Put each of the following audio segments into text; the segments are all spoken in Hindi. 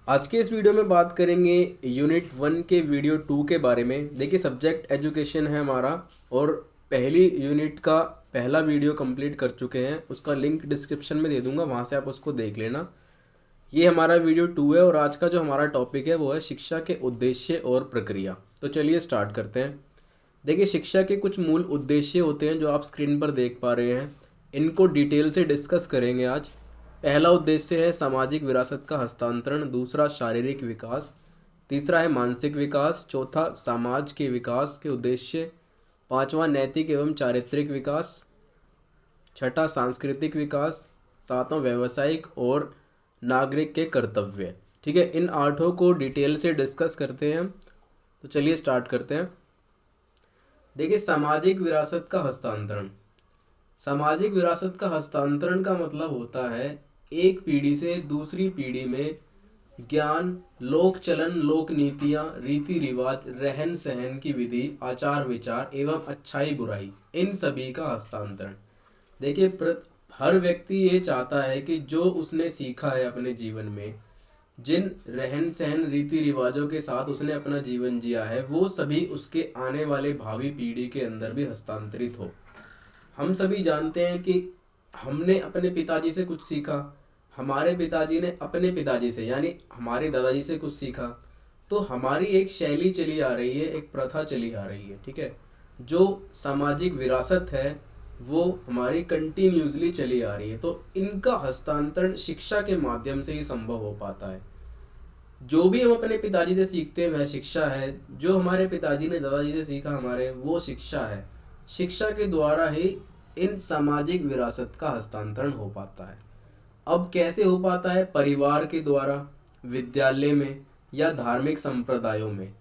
आज के इस वीडियो में बात करेंगे यूनिट 1 के वीडियो 2 के बारे में। देखिए सब्जेक्ट एजुकेशन है हमारा और पहली यूनिट का पहला वीडियो कंप्लीट कर चुके हैं। उसका लिंक डिस्क्रिप्शन में दे दूंगा, वहाँ से आप उसको देख लेना। ये हमारा वीडियो 2 है और आज का जो हमारा टॉपिक है वो है शिक्षा के उद्देश्य और प्रक्रिया। तो चलिए स्टार्ट करते हैं। देखिए शिक्षा के कुछ मूल उद्देश्य होते हैं जो आप स्क्रीन पर देख पा रहे हैं। इनको डिटेल से डिस्कस करेंगे आज। पहला उद्देश्य है सामाजिक विरासत का हस्तांतरण, दूसरा शारीरिक विकास, तीसरा है मानसिक विकास, चौथा समाज के विकास के उद्देश्य, पांचवा नैतिक एवं चारित्रिक विकास, छठा सांस्कृतिक विकास, सातवां व्यावसायिक और नागरिक के कर्तव्य। ठीक है, इन आठों को डिटेल से डिस्कस करते हैं। तो चलिए स्टार्ट करते हैं। देखिए सामाजिक विरासत का हस्तांतरण। सामाजिक विरासत का हस्तांतरण का मतलब होता है एक पीढ़ी से दूसरी पीढ़ी में ज्ञान, लोक चलन, लोक नीतियाँ, रीति रिवाज, रहन सहन की विधि, आचार विचार एवं अच्छाई बुराई, इन सभी का हस्तांतरण। देखिए हर व्यक्ति ये चाहता है कि जो उसने सीखा है अपने जीवन में, जिन रहन सहन रीति रिवाजों के साथ उसने अपना जीवन जिया है, वो सभी उसके आने वाले भावी पीढ़ी के अंदर भी हस्तांतरित हो। हम सभी जानते हैं कि हमने अपने पिताजी से कुछ सीखा, हमारे पिताजी ने अपने पिताजी से यानी हमारे दादाजी से कुछ सीखा। तो हमारी एक शैली चली आ रही है, एक प्रथा चली आ रही है। ठीक है, जो सामाजिक विरासत है वो हमारी कंटिन्यूसली चली आ रही है। तो इनका हस्तांतरण शिक्षा के माध्यम से ही संभव हो पाता है। जो भी हम अपने पिताजी से सीखते हैं वह शिक्षा है, जो हमारे पिताजी ने दादाजी से सीखा हमारे, वो शिक्षा है। शिक्षा के द्वारा ही इन सामाजिक विरासत का हस्तांतरण हो पाता है। अब कैसे हो पाता है? परिवार के द्वारा, विद्यालय में या धार्मिक संप्रदायों में।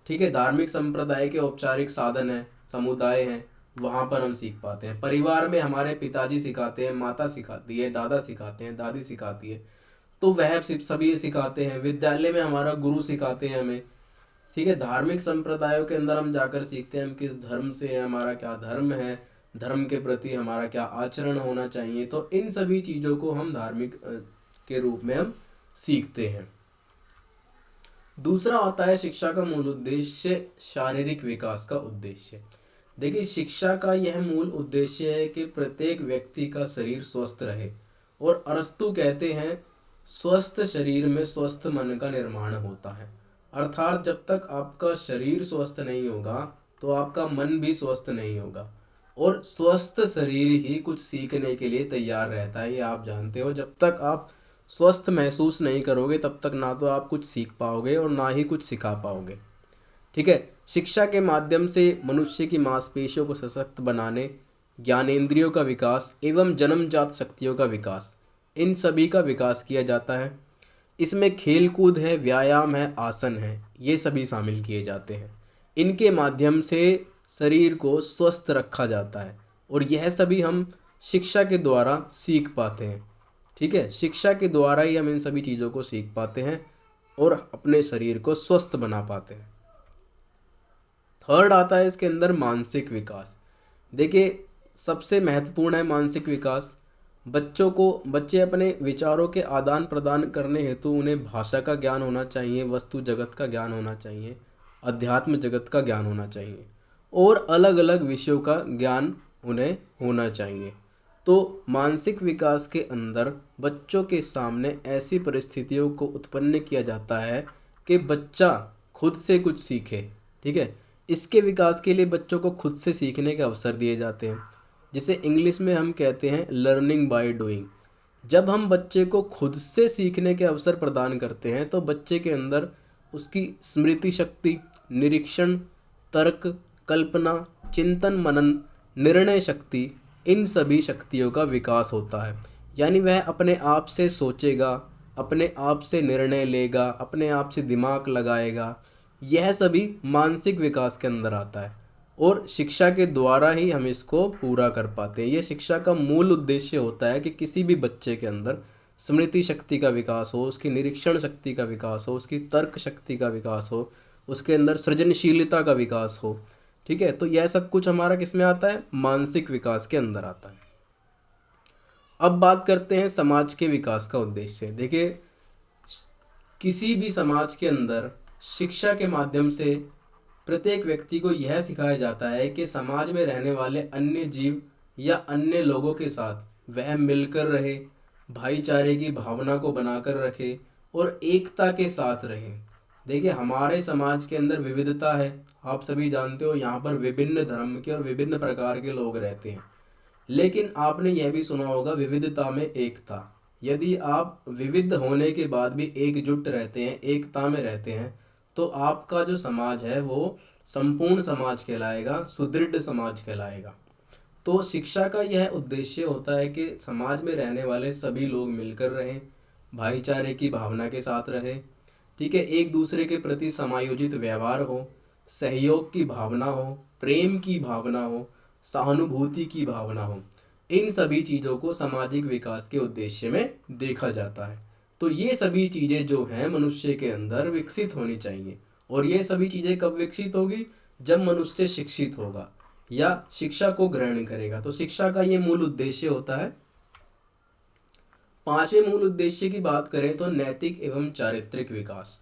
ठीक है, धार्मिक संप्रदाय के औपचारिक साधन है, समुदाय हैं, वहाँ पर हम सीख पाते हैं। परिवार में हमारे पिताजी सिखाते हैं, माता सिखाती है, दादा सिखाते हैं, दादी सिखाती है, तो वह सभी सिखाते हैं। विद्यालय में हमारा गुरु सिखाते हैं हमें। ठीक है, धार्मिक संप्रदायों के अंदर हम जाकर सीखते हैं हम किस धर्म से हैं, हमारा क्या धर्म है, धर्म के प्रति हमारा क्या आचरण होना चाहिए। तो इन सभी चीज़ों को हम धार्मिक के रूप में हम सीखते हैं। दूसरा आता है शिक्षा का मूल उद्देश्य, शारीरिक विकास का उद्देश्य। देखिए शिक्षा का यह मूल उद्देश्य है कि प्रत्येक व्यक्ति का शरीर स्वस्थ रहे। और अरस्तु कहते हैं स्वस्थ शरीर में स्वस्थ मन का निर्माण होता है। अर्थात जब तक आपका शरीर स्वस्थ नहीं होगा तो आपका मन भी स्वस्थ नहीं होगा। और स्वस्थ शरीर ही कुछ सीखने के लिए तैयार रहता है, ये आप जानते हो। जब तक आप स्वस्थ महसूस नहीं करोगे तब तक ना तो आप कुछ सीख पाओगे और ना ही कुछ सिखा पाओगे। ठीक है, शिक्षा के माध्यम से मनुष्य की मांसपेशियों को सशक्त बनाने, ज्ञानेंद्रियों का विकास एवं जन्मजात शक्तियों का विकास, इन सभी का विकास किया जाता है। इसमें खेल कूद है, व्यायाम है, आसन है, ये सभी शामिल किए जाते हैं। इनके माध्यम से शरीर को स्वस्थ रखा जाता है और यह सभी हम शिक्षा के द्वारा सीख पाते हैं। ठीक है, शिक्षा के द्वारा ही हम इन सभी चीज़ों को सीख पाते हैं और अपने शरीर को स्वस्थ बना पाते हैं। थर्ड आता है इसके अंदर मानसिक विकास। देखिए सबसे महत्वपूर्ण है मानसिक विकास। बच्चे अपने विचारों के आदान प्रदान करने हेतु उन्हें भाषा का ज्ञान होना चाहिए, वस्तु जगत का ज्ञान होना चाहिए, अध्यात्म जगत का ज्ञान होना चाहिए और अलग अलग विषयों का ज्ञान उन्हें होना चाहिए। तो मानसिक विकास के अंदर बच्चों के सामने ऐसी परिस्थितियों को उत्पन्न किया जाता है कि बच्चा खुद से कुछ सीखे। ठीक है, इसके विकास के लिए बच्चों को खुद से सीखने के अवसर दिए जाते हैं, जिसे इंग्लिश में हम कहते हैं लर्निंग बाय डूइंग। जब हम बच्चे को खुद से सीखने के अवसर प्रदान करते हैं तो बच्चे के अंदर उसकी स्मृति शक्ति, निरीक्षण, तर्क, कल्पना, चिंतन मनन, निर्णय शक्ति, इन सभी शक्तियों का विकास होता है। यानी वह अपने आप से सोचेगा, अपने आप से निर्णय लेगा, अपने आप से दिमाग लगाएगा। यह सभी मानसिक विकास के अंदर आता है और शिक्षा के द्वारा ही हम इसको पूरा कर पाते हैं। ये शिक्षा का मूल उद्देश्य होता है कि किसी भी बच्चे के अंदर स्मृति शक्ति का विकास हो, उसकी निरीक्षण शक्ति का विकास हो, उसकी तर्क शक्ति का विकास हो, उसके अंदर सृजनशीलता का विकास हो। ठीक है, तो यह सब कुछ हमारा किस में आता है? मानसिक विकास के अंदर आता है। अब बात करते हैं समाज के विकास का उद्देश्य। देखिए किसी भी समाज के अंदर शिक्षा के माध्यम से प्रत्येक व्यक्ति को यह सिखाया जाता है कि समाज में रहने वाले अन्य जीव या अन्य लोगों के साथ वह मिलकर रहे, भाईचारे की भावना को बनाकर रखे और एकता के साथ रहे। देखिए, हमारे समाज के अंदर विविधता है, आप सभी जानते हो, यहाँ पर विभिन्न धर्म के और विभिन्न प्रकार के लोग रहते हैं। लेकिन आपने यह भी सुना होगा, विविधता में एकता। यदि आप विविध होने के बाद भी एकजुट रहते हैं, एकता में रहते हैं, तो आपका जो समाज है वो संपूर्ण समाज कहलाएगा, सुदृढ़ समाज कहलाएगा। तो शिक्षा का यह उद्देश्य होता है कि समाज में रहने वाले सभी लोग मिलकर रहें, भाईचारे की भावना के साथ रहें, ठीक है, एक दूसरे के प्रति समायोजित व्यवहार हो, सहयोग की भावना हो, प्रेम की भावना हो, सहानुभूति की भावना हो। इन सभी चीज़ों को सामाजिक विकास के उद्देश्य में देखा जाता है। तो ये सभी चीज़ें जो हैं मनुष्य के अंदर विकसित होनी चाहिए। और ये सभी चीज़ें कब विकसित होगी? जब मनुष्य शिक्षित होगा या शिक्षा को ग्रहण करेगा। तो शिक्षा का ये मूल उद्देश्य होता है। पांचवें मूल उद्देश्य की बात करें तो नैतिक एवं चारित्रिक विकास।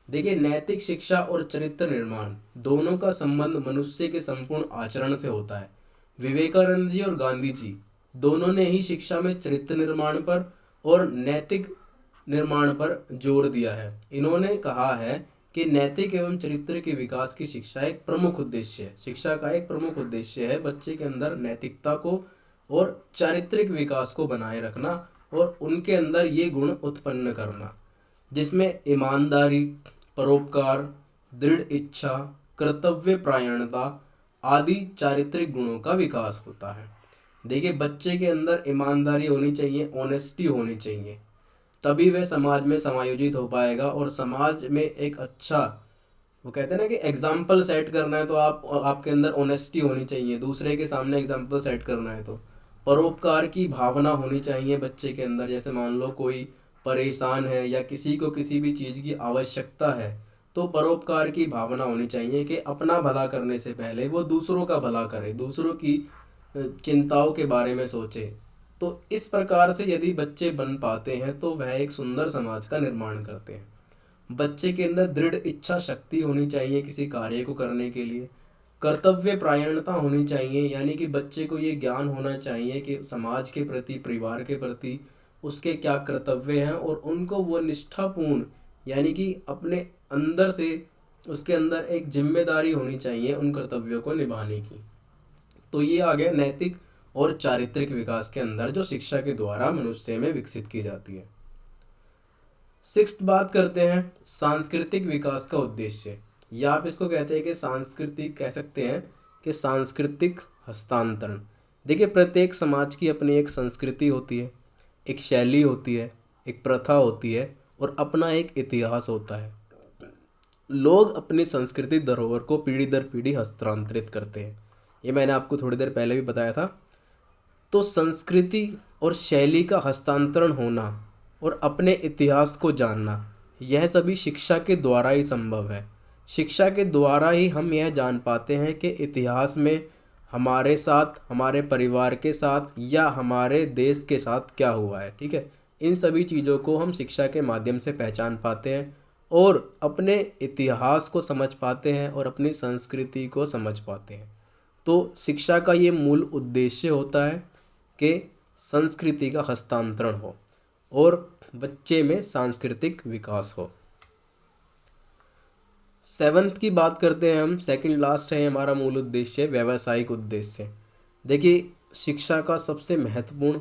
देखिए, नैतिक शिक्षा और चरित्र निर्माण दोनों का संबंध मनुष्य के संपूर्ण आचरण से होता है। विवेकानंद जी और गांधी जी दोनों ने ही शिक्षा में चरित्र निर्माण पर और नैतिक निर्माण पर जोर दिया है। इन्होंने कहा है कि नैतिक एवं चरित्र के विकास की शिक्षा एक प्रमुख उद्देश्य है। शिक्षा का एक प्रमुख उद्देश्य है बच्चे के अंदर नैतिकता को और चारित्रिक विकास को बनाए रखना और उनके अंदर ये गुण उत्पन्न करना, जिसमें ईमानदारी, परोपकार, दृढ़ इच्छा, कर्तव्य परायणता आदि चारित्रिक गुणों का विकास होता है। देखिए, बच्चे के अंदर ईमानदारी होनी चाहिए, ऑनेस्टी होनी चाहिए, तभी वह समाज में समायोजित हो पाएगा और समाज में एक अच्छा, वो कहते हैं ना कि एग्जाम्पल सेट करना है तो आपके अंदर ऑनेस्टी होनी चाहिए, दूसरे के सामने एग्जाम्पल सेट करना है तो परोपकार की भावना होनी चाहिए बच्चे के अंदर। जैसे मान लो कोई परेशान है या किसी को किसी भी चीज़ की आवश्यकता है तो परोपकार की भावना होनी चाहिए कि अपना भला करने से पहले वो दूसरों का भला करे, दूसरों की चिंताओं के बारे में सोचे। तो इस प्रकार से यदि बच्चे बन पाते हैं तो वह एक सुंदर समाज का निर्माण करते हैं। बच्चे के अंदर दृढ़ इच्छा शक्ति होनी चाहिए किसी कार्य को करने के लिए। कर्तव्य परायणता होनी चाहिए, यानी कि बच्चे को ये ज्ञान होना चाहिए कि समाज के प्रति, परिवार के प्रति उसके क्या कर्तव्य हैं और उनको वो निष्ठापूर्ण, यानी कि अपने अंदर से उसके अंदर एक जिम्मेदारी होनी चाहिए उन कर्तव्यों को निभाने की। तो ये आ गया नैतिक और चारित्रिक विकास के अंदर जो शिक्षा के द्वारा मनुष्य में विकसित की जाती है। सिक्स्थ बात करते हैं सांस्कृतिक विकास का उद्देश्य, या आप इसको कहते हैं कि सांस्कृतिक, कह सकते हैं कि सांस्कृतिक हस्तांतरण। देखिए, प्रत्येक समाज की अपनी एक संस्कृति होती है, एक शैली होती है, एक प्रथा होती है और अपना एक इतिहास होता है। लोग अपनी सांस्कृतिक धरोहर को पीढ़ी दर पीढ़ी हस्तांतरित करते हैं, ये मैंने आपको थोड़ी देर पहले भी बताया था। तो संस्कृति और शैली का हस्तांतरण होना और अपने इतिहास को जानना, यह सभी शिक्षा के द्वारा ही संभव है। शिक्षा के द्वारा ही हम यह जान पाते हैं कि इतिहास में हमारे साथ, हमारे परिवार के साथ या हमारे देश के साथ क्या हुआ है, ठीक है। इन सभी चीज़ों को हम शिक्षा के माध्यम से पहचान पाते हैं और अपने इतिहास को समझ पाते हैं और अपनी संस्कृति को समझ पाते हैं। तो शिक्षा का ये मूल उद्देश्य होता है कि संस्कृति का हस्तांतरण हो और बच्चे में सांस्कृतिक विकास हो। सेवंथ की बात करते हैं हम, सेकंड लास्ट है हमारा मूल उद्देश्य, व्यावसायिक उद्देश्य। देखिए, शिक्षा का सबसे महत्वपूर्ण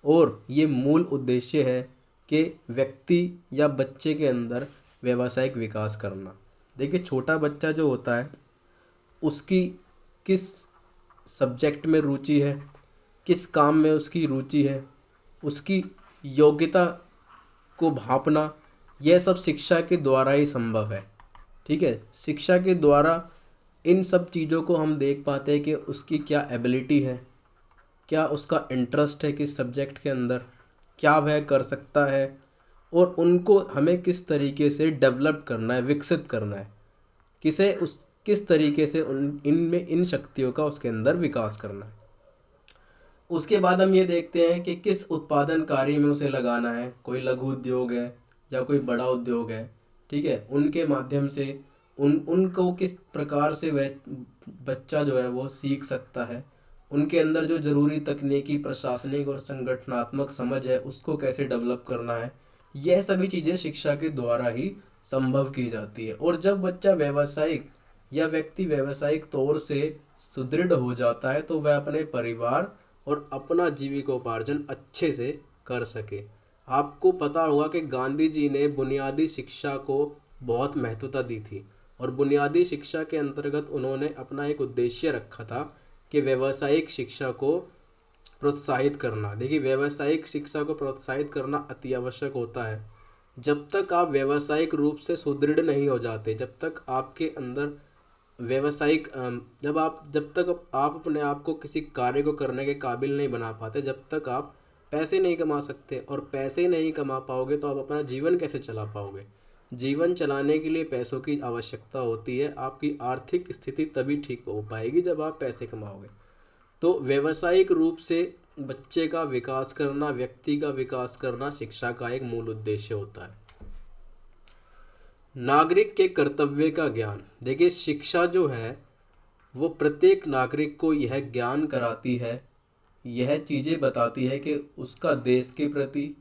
और ये मूल उद्देश्य है कि व्यक्ति या बच्चे के अंदर व्यावसायिक विकास करना। देखिए, छोटा बच्चा जो होता है उसकी किस सब्जेक्ट में रुचि है, किस काम में उसकी रुचि है, उसकी योग्यता को भांपना, यह सब शिक्षा के द्वारा ही संभव है, ठीक है। शिक्षा के द्वारा इन सब चीज़ों को हम देख पाते हैं कि उसकी क्या एबिलिटी है, क्या उसका इंटरेस्ट है किस सब्जेक्ट के अंदर, क्या वह कर सकता है और उनको हमें किस तरीके से डेवलप करना है, विकसित करना है, किस तरीके से इन शक्तियों का उसके अंदर विकास करना है। उसके बाद हम ये देखते हैं कि किस उत्पादन कार्य में उसे लगाना है, कोई लघु उद्योग है या कोई बड़ा उद्योग है, ठीक है, उनके माध्यम से उनको किस प्रकार से वह बच्चा जो है वो सीख सकता है, उनके अंदर जो ज़रूरी तकनीकी, प्रशासनिक और संगठनात्मक समझ है उसको कैसे डेवलप करना है, यह सभी चीज़ें शिक्षा के द्वारा ही संभव की जाती है। और जब बच्चा व्यावसायिक या व्यक्ति व्यावसायिक तौर से सुदृढ़ हो जाता है तो वह अपने परिवार और अपना जीविकोपार्जन अच्छे से कर सके। आपको पता होगा कि गांधी जी ने बुनियादी शिक्षा को बहुत महत्वता दी थी और बुनियादी शिक्षा के अंतर्गत उन्होंने अपना एक उद्देश्य रखा था कि व्यावसायिक शिक्षा को प्रोत्साहित करना। देखिए, व्यावसायिक शिक्षा को प्रोत्साहित करना अति आवश्यक होता है। जब तक आप व्यावसायिक रूप से सुदृढ़ नहीं हो जाते, जब तक आपके अंदर व्यावसायिक जब तक आप अपने आप को किसी कार्य को करने के काबिल नहीं बना पाते, जब तक आप पैसे नहीं कमा सकते, और पैसे नहीं कमा पाओगे तो आप अपना जीवन कैसे चला पाओगे। जीवन चलाने के लिए पैसों की आवश्यकता होती है। आपकी आर्थिक स्थिति तभी ठीक हो पाएगी जब आप पैसे कमाओगे। तो व्यावसायिक रूप से बच्चे का विकास करना, व्यक्ति का विकास करना शिक्षा का एक मूल उद्देश्य होता है। नागरिक के कर्तव्य का ज्ञान। देखिए, शिक्षा जो है वो प्रत्येक नागरिक को यह ज्ञान कराती है, यह चीज़ें बताती है कि उसका देश के प्रति,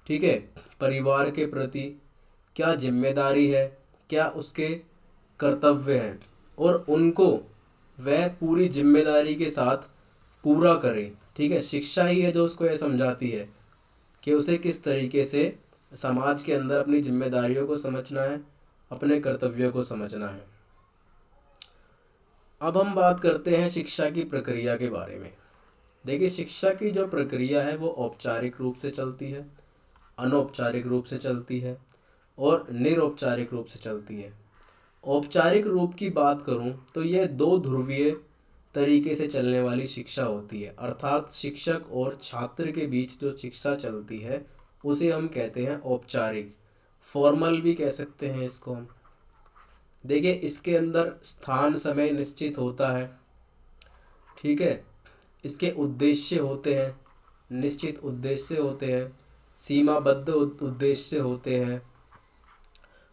ठीक है, परिवार के प्रति क्या जिम्मेदारी है, क्या उसके कर्तव्य हैं, और उनको वह पूरी जिम्मेदारी के साथ पूरा करे। ठीक है, शिक्षा ही है जो उसको यह समझाती है कि उसे किस तरीके से समाज के अंदर अपनी जिम्मेदारियों को समझना है, अपने कर्तव्यों को समझना है। अब हम बात करते हैं शिक्षा की प्रक्रिया के बारे में। देखिए, शिक्षा की जो प्रक्रिया है वो औपचारिक रूप से चलती है, अनौपचारिक रूप से चलती है और निरौपचारिक रूप से चलती है। औपचारिक रूप की बात करूं तो यह दो ध्रुवीय तरीके से चलने वाली शिक्षा होती है, अर्थात शिक्षक और छात्र के बीच जो शिक्षा चलती है उसे हम कहते हैं औपचारिक, फॉर्मल भी कह सकते हैं इसको हम। देखिए, इसके अंदर स्थान समय निश्चित होता है, ठीक है, इसके उद्देश्य होते हैं, निश्चित उद्देश्य होते हैं, सीमाबद्ध उद्देश्य होते हैं,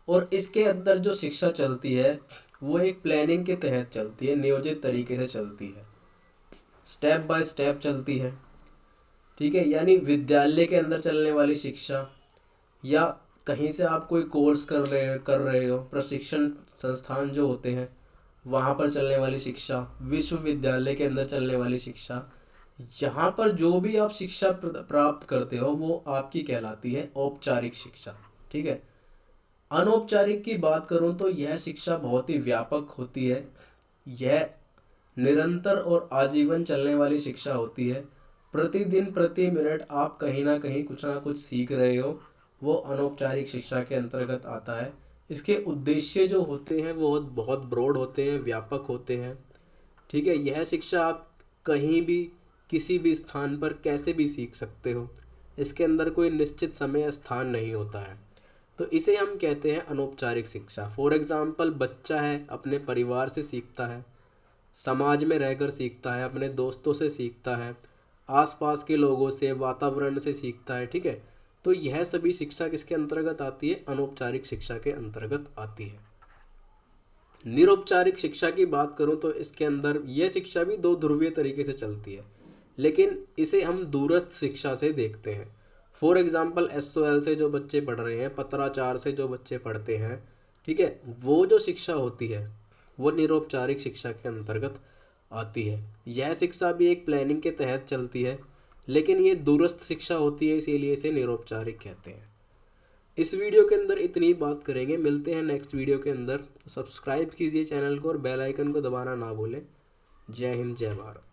और इसके अंदर जो शिक्षा चलती है वो एक प्लानिंग के तहत चलती है, नियोजित तरीके से चलती है, स्टेप बाय स्टेप चलती है। ठीक है, यानी विद्यालय के अंदर चलने वाली शिक्षा या कहीं से आप कोई कोर्स कर रहे हो, प्रशिक्षण संस्थान जो होते हैं वहाँ पर चलने वाली शिक्षा, विश्वविद्यालय के अंदर चलने वाली शिक्षा, यहाँ पर जो भी आप शिक्षा प्राप्त करते हो वो आपकी कहलाती है औपचारिक शिक्षा। ठीक है, अनौपचारिक की बात करूँ तो यह शिक्षा बहुत ही व्यापक होती है, यह निरंतर और आजीवन चलने वाली शिक्षा होती है। प्रतिदिन प्रति मिनट आप कहीं ना कुछ सीख रहे हो, वो अनौपचारिक शिक्षा के अंतर्गत आता है। इसके उद्देश्य जो होते हैं वो बहुत ब्रॉड होते हैं, व्यापक होते हैं। ठीक है, यह शिक्षा आप कहीं भी किसी भी स्थान पर कैसे भी सीख सकते हो, इसके अंदर कोई निश्चित समय स्थान नहीं होता है, तो इसे हम कहते हैं अनौपचारिक शिक्षा। फॉर एग्जाम्पल, बच्चा है अपने परिवार से सीखता है, समाज में रहकर सीखता है, अपने दोस्तों से सीखता है, आसपास के लोगों से, वातावरण से सीखता है। ठीक है, तो यह सभी शिक्षा किसके अंतर्गत आती है? अनौपचारिक शिक्षा के अंतर्गत आती है। निरौपचारिक शिक्षा की बात करूं तो इसके अंदर यह शिक्षा भी दो ध्रुवीय तरीके से चलती है, लेकिन इसे हम दूरस्थ शिक्षा से देखते हैं। फॉर एग्जाम्पल, SOL से जो बच्चे पढ़ रहे हैं, पत्राचार से जो बच्चे पढ़ते हैं, ठीक है, वो जो शिक्षा होती है वो निरौपचारिक शिक्षा के अंतर्गत आती है। यह शिक्षा भी एक प्लानिंग के तहत चलती है, लेकिन ये दूरस्थ शिक्षा होती है, इसीलिए इसे निरौपचारिक कहते हैं। इस वीडियो के अंदर इतनी बात करेंगे, मिलते हैं नेक्स्ट वीडियो के अंदर। सब्सक्राइब कीजिए चैनल को और बेल आइकन को दबाना ना भूलें। जय हिंद, जय भारत।